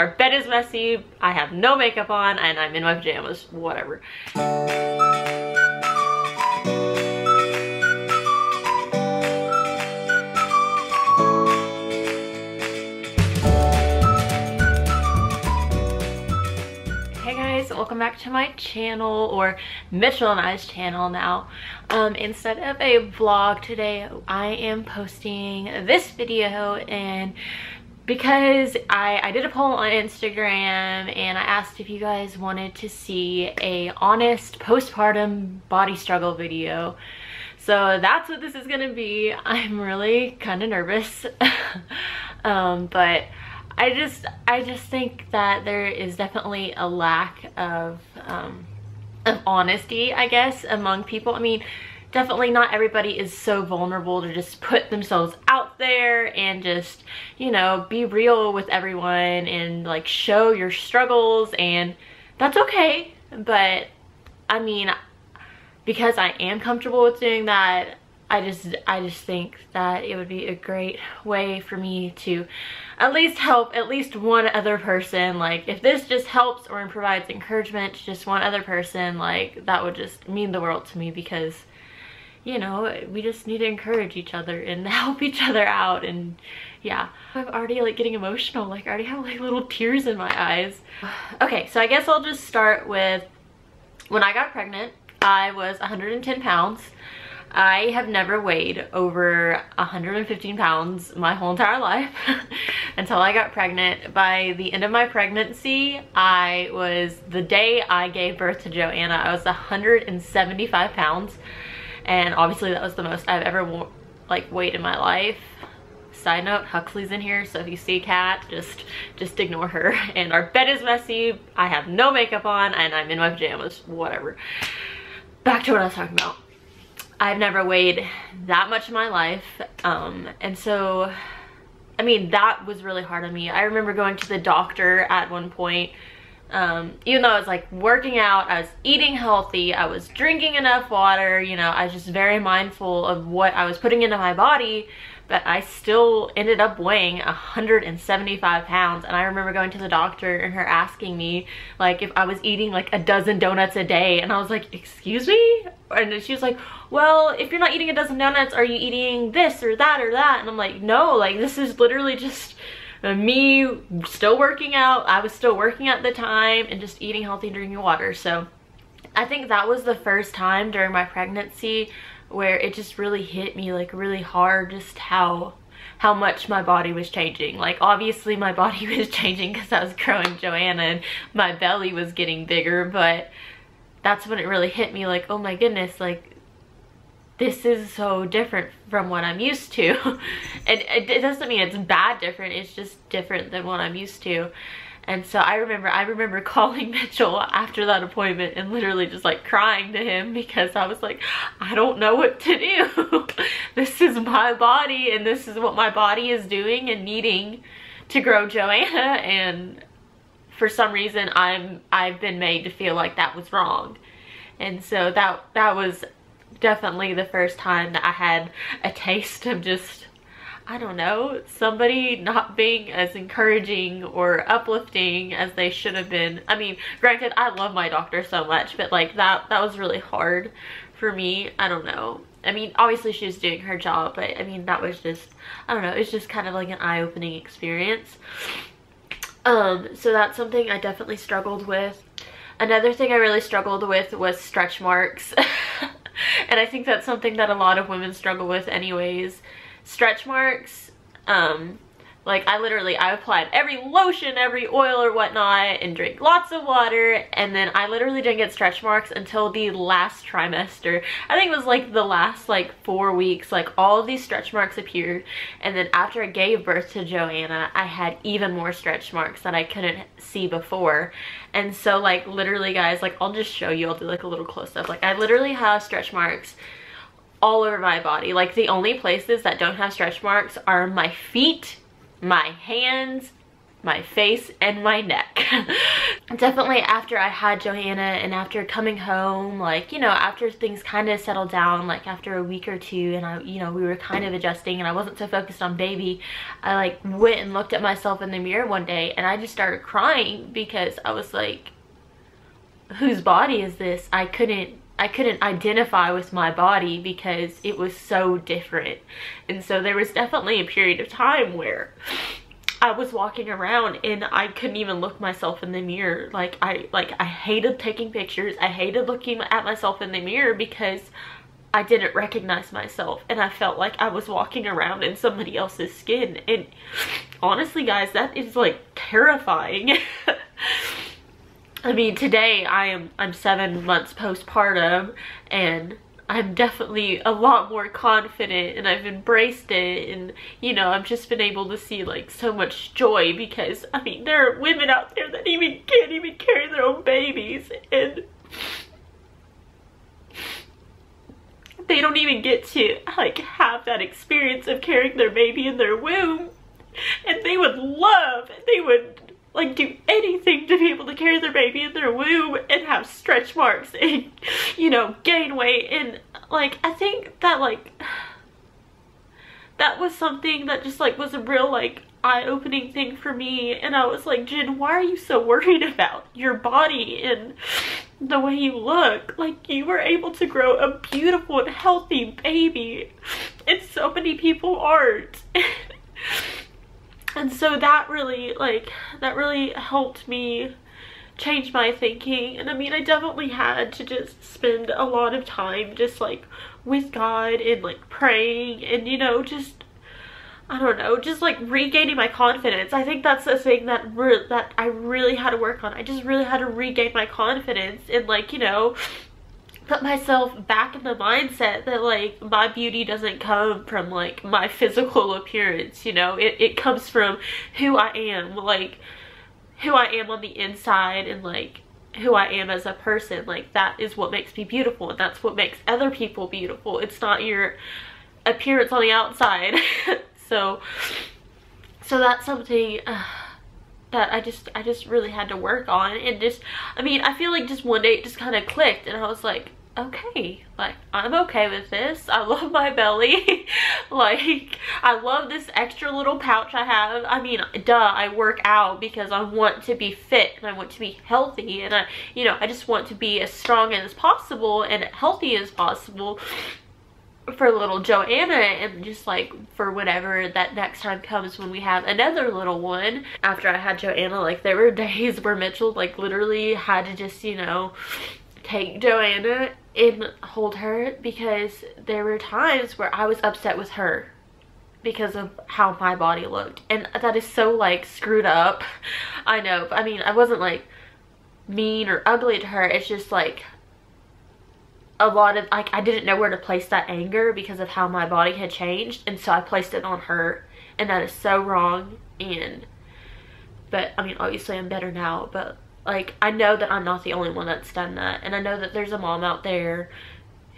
Our bed is messy, I have no makeup on, and I'm in my pajamas, whatever. Welcome back to my channel, or Mitchell and I's channel now. Instead of a vlog today, I am posting this video, and because I did a poll on Instagram and I asked if you guys wanted to see a honest postpartum body struggle video. So that's what this is gonna be. I'm really kind of nervous. But I just think that there is definitely a lack of honesty, I guess, among people. I mean, definitely not everybody is so vulnerable to just put themselves out there and just, you know, be real with everyone and like show your struggles, and that's okay. But I mean, because I am comfortable with doing that, I just think that it would be a great way for me to at least help at least one other person. Like, if this just helps or provides encouragement to just one other person, like, that would just mean the world to me, because, you know, we just need to encourage each other and help each other out. And yeah, I'm already like getting emotional. Like, I already have like little tears in my eyes. Okay, so I guess I'll just start with when I got pregnant. I was 110 pounds. I have never weighed over 115 pounds my whole entire life until I got pregnant. By the end of my pregnancy, the day I gave birth to Joanna, I was 175 pounds. And obviously that was the most I've ever weighed in my life. Side note, Huxley's in here, so if you see a cat, just ignore her. And our bed is messy, I have no makeup on, and I'm in my pajamas, whatever. Back to what I was talking about. I've never weighed that much in my life, and so, I mean, that was really hard on me. I remember going to the doctor at one point, even though I was like working out, I was eating healthy, I was drinking enough water, you know, I was just very mindful of what I was putting into my body, but I still ended up weighing 175 pounds. And I remember going to the doctor and her asking me like if I was eating like a dozen donuts a day, and I was like, excuse me? And she was like, well, if you're not eating a dozen donuts, are you eating this or that or that? And I'm like, no, like, this is literally just me still working out. I was still working at the time and just eating healthy and drinking water. So I think that was the first time during my pregnancy where it just really hit me like really hard, just how much my body was changing. Like, obviously my body was changing because I was growing Joanna and my belly was getting bigger, but that's when it really hit me, like, oh my goodness, like, this is so different from what I'm used to. And it doesn't mean it's bad different, it's just different than what I'm used to. And so I remember calling Mitchell after that appointment and literally just like crying to him, because I was like, I don't know what to do. This is my body, and this is what my body is doing and needing to grow Joanna, and for some reason I've been made to feel like that was wrong. And so that was definitely the first time that I had a taste of just, I don't know, somebody not being as encouraging or uplifting as they should have been. I mean, granted, I love my doctor so much, but like that was really hard for me. I don't know. I mean, obviously she was doing her job, but I mean, that was just, I don't know, it's just kind of like an eye-opening experience. So that's something I definitely struggled with. Another thing I really struggled with was stretch marks. And I think that's something that a lot of women struggle with anyways. Stretch marks, like I applied every lotion, every oil or whatnot, and drank lots of water, and then I literally didn't get stretch marks until the last trimester. I think it was like the last like 4 weeks, like all of these stretch marks appeared. And then after I gave birth to Joanna, I had even more stretch marks that I couldn't see before. And so like literally, guys, like I'll just show you, I'll do like a little close-up. Like I literally have stretch marks all over my body. Like the only places that don't have stretch marks are my feet, my hands, my face and my neck. Definitely after I had Johanna and after coming home, like, you know, after things kind of settled down, like after a week or two, and I, you know, we were kind of adjusting and I wasn't so focused on baby, I like went and looked at myself in the mirror one day and I just started crying because I was like, whose body is this? I couldn't identify with my body because it was so different. And so there was definitely a period of time where I was walking around and I couldn't even look myself in the mirror. Like I hated taking pictures. I hated looking at myself in the mirror because I didn't recognize myself and I felt like I was walking around in somebody else's skin. And honestly, guys, that is like terrifying. I mean, today I'm 7 months postpartum and I'm definitely a lot more confident and I've embraced it, and you know, I've just been able to see like so much joy because I mean, there are women out there that can't even carry their own babies, and they don't even get to like have that experience of carrying their baby in their womb, and they would like do anything to be able to carry their baby in their womb and have stretch marks and, you know, gain weight. And like, I think that like, that was something that just like was a real like eye-opening thing for me. And I was like, Gin, why are you so worried about your body and the way you look? Like, you were able to grow a beautiful and healthy baby and so many people aren't. And so that really helped me change my thinking. And I mean, I definitely had to just spend a lot of time just like with God and like praying and, you know, just, I don't know, just like regaining my confidence. I think that's the thing that I really had to work on. I just really had to regain my confidence and like, you know, put myself back in the mindset that like my beauty doesn't come from like my physical appearance, you know, it comes from who I am, like who I am on the inside and like who I am as a person. Like, that is what makes me beautiful and that's what makes other people beautiful. It's not your appearance on the outside. so that's something that I just really had to work on. And just, I mean, I feel like just one day it just kind of clicked and I was like, okay, like, I'm okay with this. I love my belly. Like, I love this extra little pouch I have. I mean, duh, I work out because I want to be fit and I want to be healthy, and you know, I just want to be as strong as possible and healthy as possible for little Johanna, and just like for whenever that next time comes when we have another little one. After I had Johanna, like, there were days where Mitchell like literally had to just, you know, take Johanna and hold her because there were times where I was upset with her because of how my body looked, and that is so like screwed up. I know, but I mean, I wasn't like mean or ugly to her. It's just like a lot of like, I didn't know where to place that anger because of how my body had changed, and so I placed it on her, and that is so wrong. But I mean, obviously I'm better now, but like, I know that I'm not the only one that's done that, and I know that there's a mom out there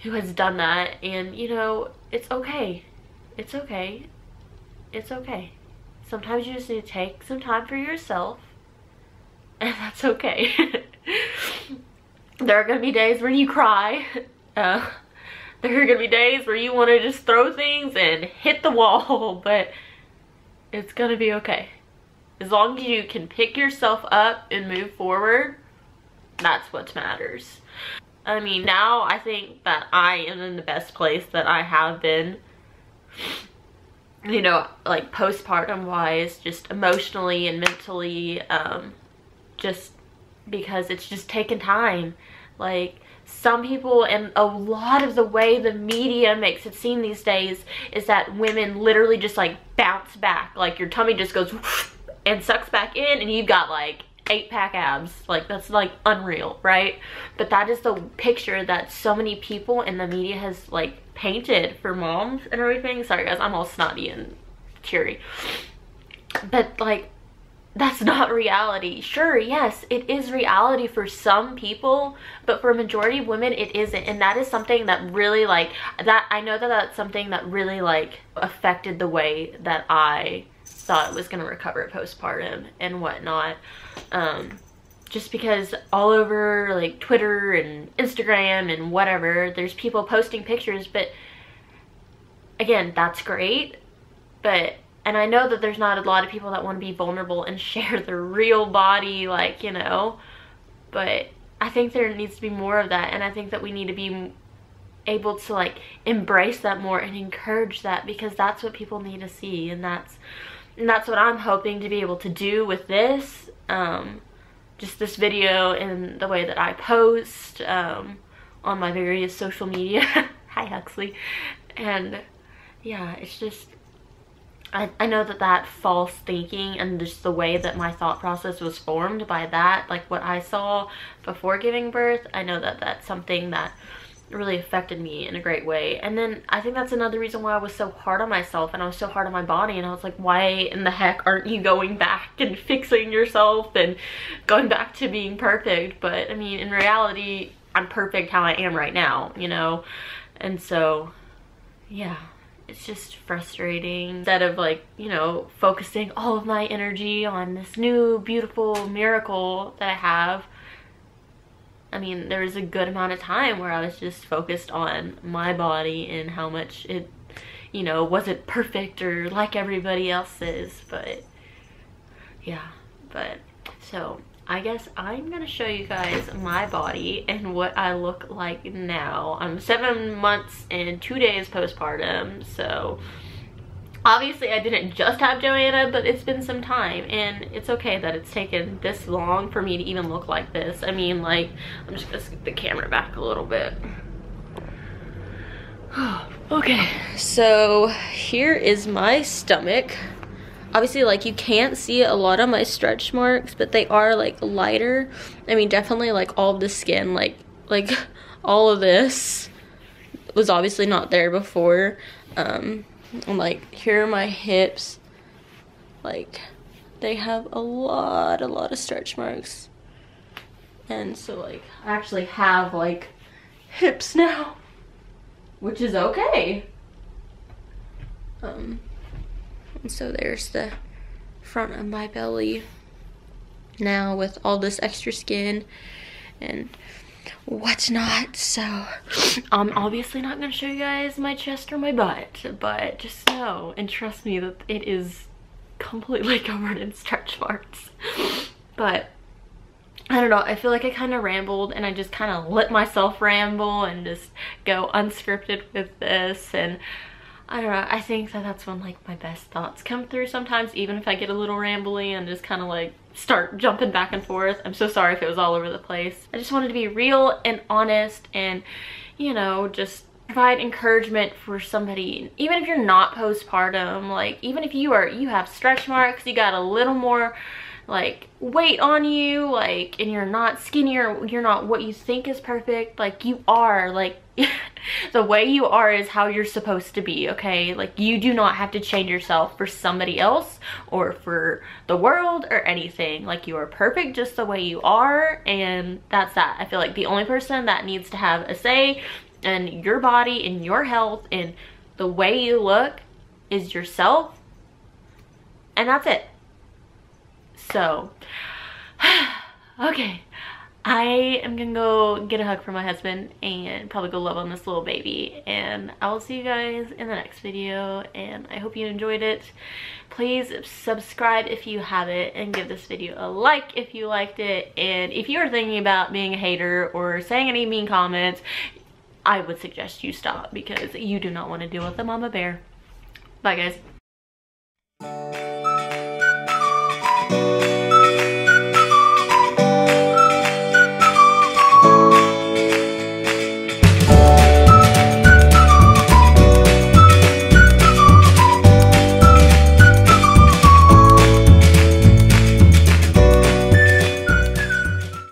who has done that, and you know, it's okay. It's okay. It's okay. Sometimes you just need to take some time for yourself, and that's okay. There are gonna be days when you cry. There are gonna be days where you want to just throw things and hit the wall, but it's gonna be okay. As long as you can pick yourself up and move forward, that's what matters. I mean, now I think that I am in the best place that I have been, you know, like postpartum wise, just emotionally and mentally, just because it's just taken time. Like, some people, and a lot of the way the media makes it seem these days is that women literally just like bounce back, like your tummy just goes and sucks back in and you've got like 8-pack abs. Like, that's like unreal, right? But that is the picture that so many people in the media has like painted for moms and everything. Sorry guys, I'm all snotty and teary, but like, that's not reality. Sure, yes, it is reality for some people, but for a majority of women it isn't. And that is something that really like, that I know that that's something that really like affected the way that I thought it was going to recover postpartum and whatnot. Just because all over like Twitter and Instagram and whatever, there's people posting pictures, but again, that's great, but, and I know that there's not a lot of people that want to be vulnerable and share their real body, like, you know, but I think there needs to be more of that, and I think that we need to be able to like embrace that more and encourage that, because that's what people need to see, and that's what I'm hoping to be able to do with this, just this video and the way that I post on my various social media. Hi Huxley. And yeah, it's just, I know that that false thinking and just the way that my thought process was formed by that, like what I saw before giving birth, I know that that's something that really affected me in a great way. And then I think that's another reason why I was so hard on myself and I was so hard on my body, and I was like, why in the heck aren't you going back and fixing yourself and going back to being perfect? But I mean, in reality, I'm perfect how I am right now, you know? And so yeah, it's just frustrating. Instead of like, you know, focusing all of my energy on this new beautiful miracle that I have, I mean, there was a good amount of time where I was just focused on my body and how much it, you know, wasn't perfect or like everybody else's. But yeah, but so I guess I'm gonna show you guys my body and what I look like now. I'm 7 months and 2 days postpartum, so obviously I didn't just have GinhAnn, but it's been some time, and it's okay that it's taken this long for me to even look like this. I mean, like, I'm just gonna scoot the camera back a little bit. Okay, so here is my stomach. Obviously, like, you can't see a lot of my stretch marks, but they are like lighter. I mean, definitely like all of the skin, like all of this was obviously not there before. And like, here are my hips, like they have a lot of stretch marks, and so like I actually have like hips now, which is okay. And so there's the front of my belly now with all this extra skin and whatnot. So I'm obviously not gonna show you guys my chest or my butt, but just know and trust me that it is completely covered in stretch marks. But I don't know, I feel like I kind of rambled, and I just kind of let myself ramble and just go unscripted with this. And I don't know, I think that that's when like my best thoughts come through sometimes, even if I get a little rambly and just kind of like start jumping back and forth. I'm so sorry if it was all over the place. I just wanted to be real and honest and, you know, just provide encouragement for somebody, even if you're not postpartum. Like, even if you have stretch marks, you got a little more like weight on you, like, and you're not skinny, or you're not what you think is perfect. Like, you are, like, the way you are is how you're supposed to be, okay? Like, you do not have to change yourself for somebody else or for the world or anything. Like, you are perfect just the way you are, and that's that. I feel like the only person that needs to have a say in your body and your health and the way you look is yourself, and that's it. So, okay, I am gonna go get a hug from my husband and probably go love on this little baby, and I will see you guys in the next video, and I hope you enjoyed it. Please subscribe if you haven't, and give this video a like if you liked it. And if you are thinking about being a hater or saying any mean comments, I would suggest you stop, because you do not want to deal with a mama bear. Bye guys.